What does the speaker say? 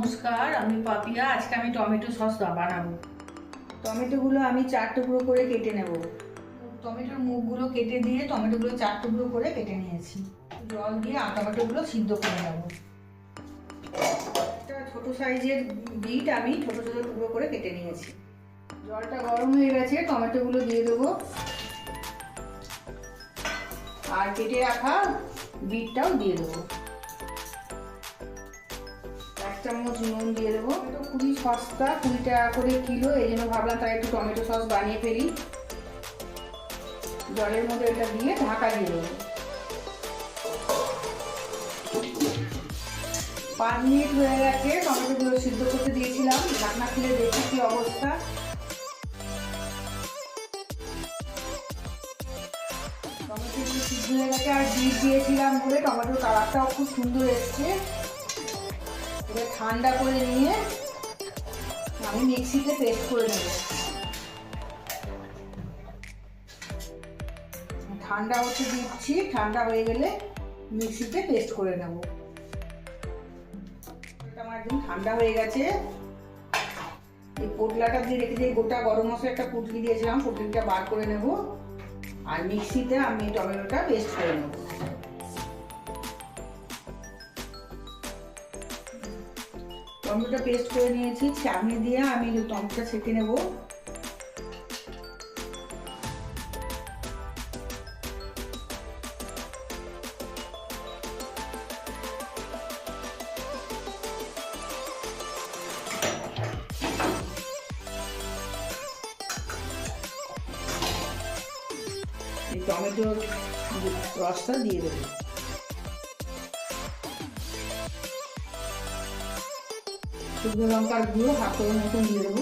নমস্কার, আমি পাপিয়া। আজকে আমি টমেটো সস বানাবো। টমেটোগুলো আমি 4 টুকরো করে কেটে নেব। টমেটোর মুখগুলো কেটে দিয়ে টমেটোগুলো 4 টুকরো করে কেটে নিয়েছি। জল দিয়ে টমেটোগুলো সিদ্ধ করে নেব। একটা ছোট সাইজের বিট আমি ছোট ছোট টুকরো করে কেটে নিয়েছি। জলটা গরম হয়ে গেছে, টমেটোগুলো দিয়ে দেবো আর কেটে রাখা বিটটাও দিয়ে দেবো। 1 চামচ নুন দিয়ে দেবো। টমেটো খুবই সস্তা, 20 টাকা করে কিলো, এই জন্য ভাবলাম তাই একটু টমেটো সস বানিয়ে ফেলি। জলের মধ্যে এটা দিয়ে ঢাকা দিয়ে দেবো। 5 মিনিট হয়ে গেছে, টমেটোগুলো সিদ্ধ করতে দিয়েছিলাম। ঢাকনা খুলে দেখি কি অবস্থা। টমেটোগুলো সিদ্ধ হয়ে গেছে, আর বিট দিয়েছিলাম বলে টমেটোর কালারটাও খুব সুন্দর এসছে। এবার ঠান্ডা করে নিয়ে আমি মিক্সিতে পেস্ট করে নেব। ঠান্ডা হতে দিচ্ছি, ঠান্ডা হয়ে গেলে মিক্সিতে পেস্ট করে নেব। আমার একদম ঠান্ডা হয়ে গেছে। এই পোটলাটা দিয়ে রেখে দিয়ে গোটা গরম মশলা একটা পুটলি দিয়েছিলাম, পুটলিটা বার করে নেব আর মিক্সিতে আমি টমেটোটা পেস্ট করে নেব। টমেটোটা পেস্ট করে নিয়েছি, চাটনি দিয়ে আমি টমেটোটা ছেঁকে নেব। এই টমেটোর রসটা দিয়ে দেবো। শুকনো লঙ্কার গুঁড়ো 1/2 চামচ মতন দিয়ে দেবো।